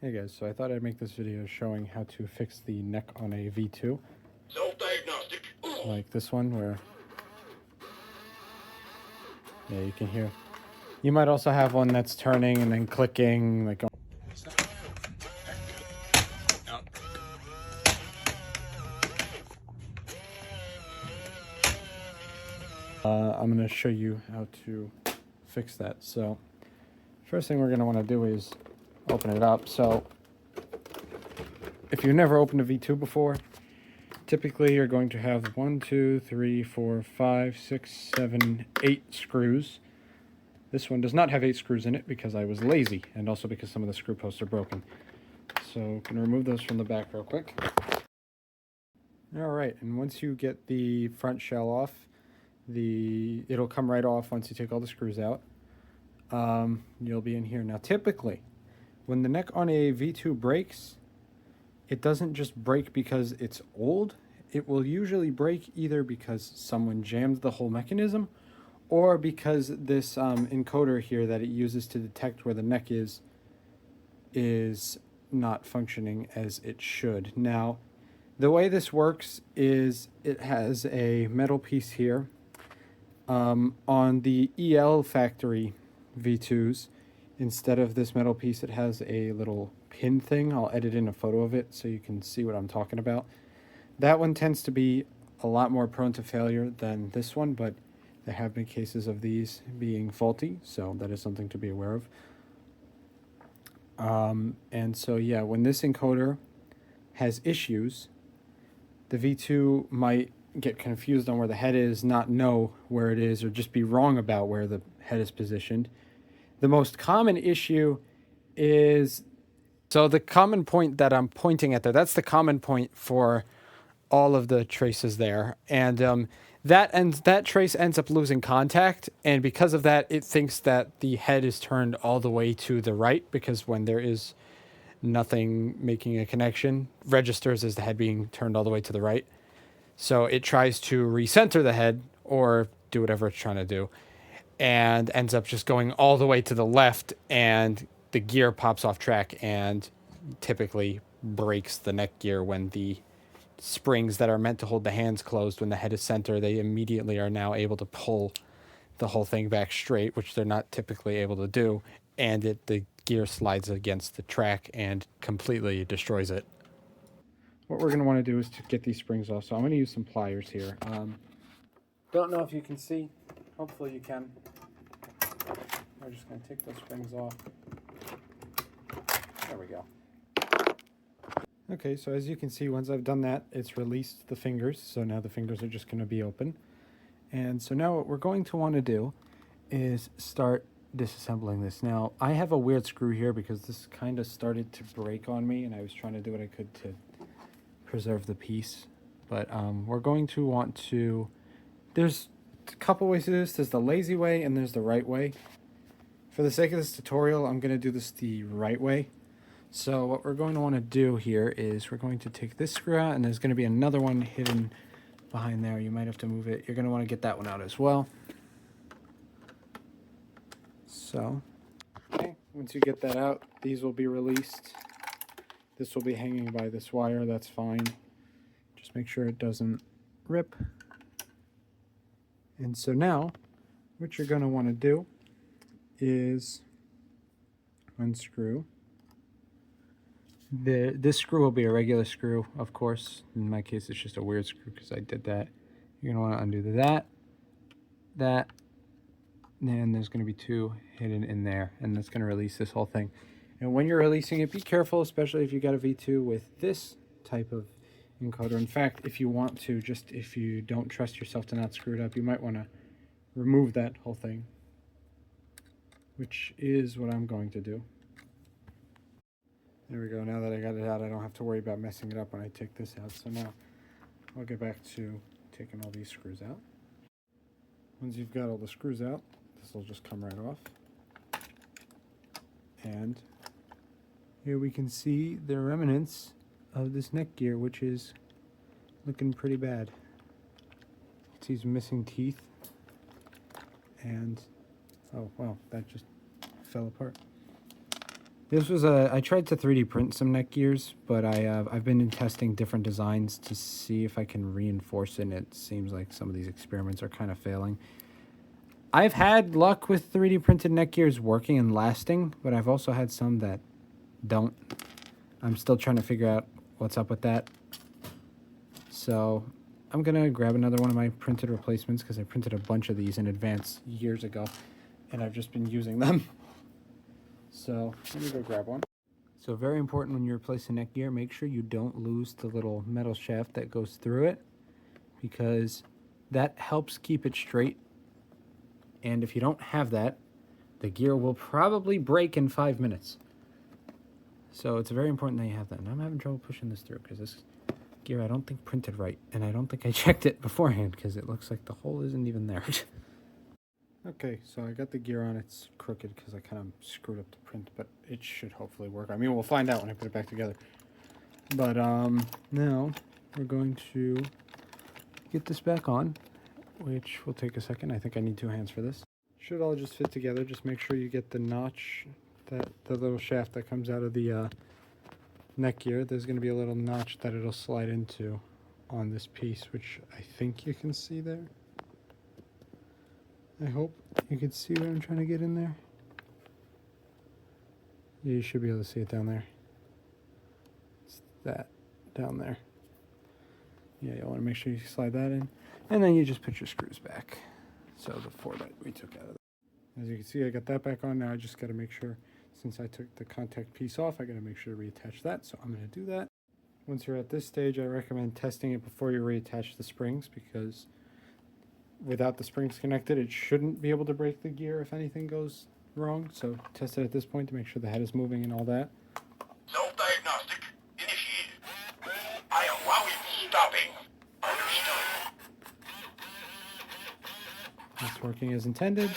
Hey guys, so I thought I'd make this video showing how to fix the neck on a V2. Self-diagnostic. Like this one where, yeah, you can hear. You might also have one that's turning and then clicking, like. I'm going to show you how to fix that. So first thing we're going to want to do is open it up. So if you've never opened a V2 before, typically you're going to have 1, 2, 3, 4, 5, 6, 7, 8 screws. This one does not have 8 screws in it because I was lazy, and also because some of the screw posts are broken. So I'm going to remove those from the back real quick. Alright, and once you get the front shell off, it'll come right off once you take all the screws out. You'll be in here. Now typically, when the neck on a V2 breaks, it doesn't just break because it's old. It will usually break either because someone jammed the whole mechanism, or because this encoder here that it uses to detect where the neck is not functioning as it should. Now, the way this works is it has a metal piece here. On the EL factory V2s, instead of this metal piece, it has a little pin thing. I'll edit in a photo of it so you can see what I'm talking about. That one tends to be a lot more prone to failure than this one, but there have been cases of these being faulty, so that is something to be aware of. And so, yeah, when this encoder has issues, the V2 might get confused on where the head is, not know where it is, or just be wrong about where the head is positioned. The most common issue is, so the common point that I'm pointing at there, that's the common point for all of the traces there. And that trace ends up losing contact, and because of that, it thinks that the head is turned all the way to the right, because when there is nothing making a connection, registers as the head being turned all the way to the right. So it tries to recenter the head or do whatever it's trying to do, and ends up just going all the way to the left, and the gear pops off track and typically breaks the neck gear when the springs that are meant to hold the hands closed when the head is center, they immediately are now able to pull the whole thing back straight, which they're not typically able to do, and the gear slides against the track and completely destroys it. What we're going to want to do is to get these springs off. So I'm going to use some pliers here. Don't know if you can see. Hopefully you can. We're just going to take those springs off. There we go. Okay, so as you can see, once I've done that, it's released the fingers. So now the fingers are just going to be open. And so now what we're going to want to do is start disassembling this. Now, I have a weird screw here because this kind of started to break on me, and I was trying to do what I could to preserve the piece. But we're going to want to, there's a couple ways to do this. There's the lazy way and there's the right way. For the sake of this tutorial, I'm going to do this the right way. So what we're going to want to do here is we're going to take this screw out, and there's going to be another one hidden behind there. You might have to move it. You're going to want to get that one out as well. So, okay, once you get that out, these will be released. This will be hanging by this wire. That's fine. Just make sure it doesn't rip. And so now, what you're going to want to do is unscrew. This screw will be a regular screw, of course. In my case, it's just a weird screw because I did that. You're going to want to undo that, and there's going to be two hidden in there, and that's going to release this whole thing. And when you're releasing it, be careful, especially if you got a V2 with this type of encoder. In fact, if you want to, just if you don't trust yourself to not screw it up, you might want to remove that whole thing, which is what I'm going to do. There we go. Now that I got it out, I don't have to worry about messing it up when I take this out. So now I'll get back to taking all these screws out. Once you've got all the screws out, this will just come right off. And here we can see the remnants of this neck gear, which is looking pretty bad. See some missing teeth. And, oh, wow, that just fell apart. This was I tried to 3D print some neck gears, but I've been testing different designs to see if I can reinforce it, and it seems like some of these experiments are kind of failing. I've had luck with 3D printed neck gears working and lasting, but I've also had some that don't. I'm still trying to figure out what's up with that. So I'm going to grab another one of my printed replacements because I printed a bunch of these in advance years ago, and I've just been using them. So let me go grab one. So very important when you replace a neck gear, make sure you don't lose the little metal shaft that goes through it, because that helps keep it straight. And if you don't have that, the gear will probably break in 5 minutes. So it's very important that you have that. And I'm having trouble pushing this through because this gear I don't think printed right. And I don't think I checked it beforehand because it looks like the hole isn't even there. Okay, so I got the gear on. It's crooked because I kind of screwed up the print, but it should hopefully work. I mean, we'll find out when I put it back together. But now we're going to get this back on, which will take a second. I think I need 2 hands for this. Should all just fit together. Just make sure you get the notch, the little shaft that comes out of the neck gear. There's going to be a little notch that it'll slide into on this piece, which I think you can see there. I hope you can see what I'm trying to get in there. Yeah, you should be able to see it down there. It's that down there. Yeah, you want to make sure you slide that in. And then you just put your screws back. So the 4 that we took out of that. As you can see, I got that back on. Now I just got to make sure, since I took the contact piece off, I got to make sure to reattach that. So I'm going to do that. Once you're at this stage, I recommend testing it before you reattach the springs, because without the springs connected, it shouldn't be able to break the gear if anything goes wrong. So test it at this point to make sure the head is moving and all that. Self-diagnostic initiated. I allow you stopping. Understood. It's working as intended.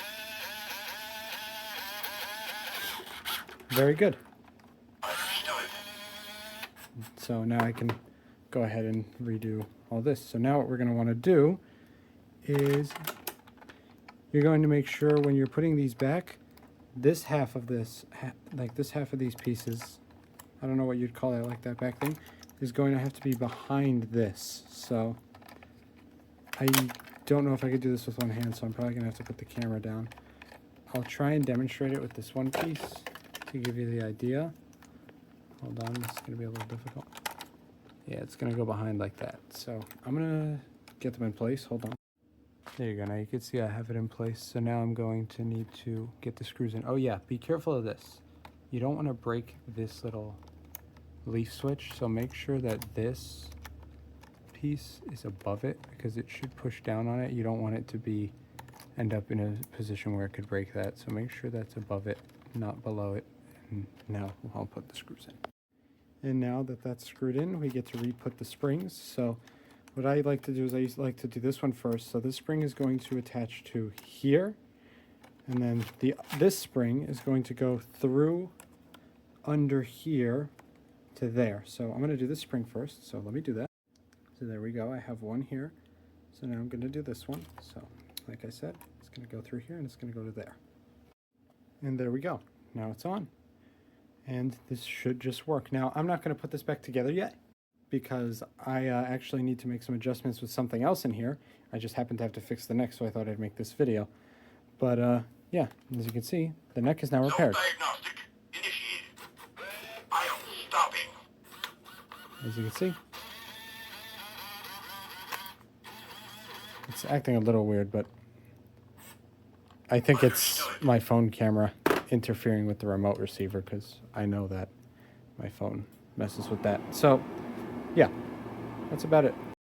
Very good. Understood. So now I can go ahead and redo all this. So now what we're going to want to do is you're going to make sure when you're putting these back, this half of this, like this half of these pieces, I don't know what you'd call it, like that back thing, is going to have to be behind this. So I don't know if I could do this with one hand, so I'm probably going to have to put the camera down. I'll try and demonstrate it with this one piece to give you the idea. Hold on, this is going to be a little difficult. Yeah, it's going to go behind like that. So I'm going to get them in place. Hold on. There you go. Now you can see I have it in place. So now I'm going to need to get the screws in. Oh yeah, be careful of this. You don't want to break this little leaf switch. So make sure that this piece is above it, because it should push down on it. You don't want it to end up in a position where it could break that. So make sure that's above it, not below it. And now I'll put the screws in. And now that that's screwed in, we get to re-put the springs. So what I like to do is I like to do this one first. So this spring is going to attach to here, and then this spring is going to go through under here to there. So I'm going to do this spring first. So let me do that. So there we go. I have one here. So now I'm going to do this one. So like I said, it's going to go through here and it's going to go to there. And there we go. Now it's on. And this should just work. Now I'm not going to put this back together yet, because I actually need to make some adjustments with something else in here. I just happened to have to fix the neck, so I thought I'd make this video. But yeah, as you can see, the neck is now repaired. Self-diagnostic initiated. I am stopping. As you can see, it's acting a little weird, but I think it's my phone camera interfering with the remote receiver, because I know that my phone messes with that. So yeah, that's about it.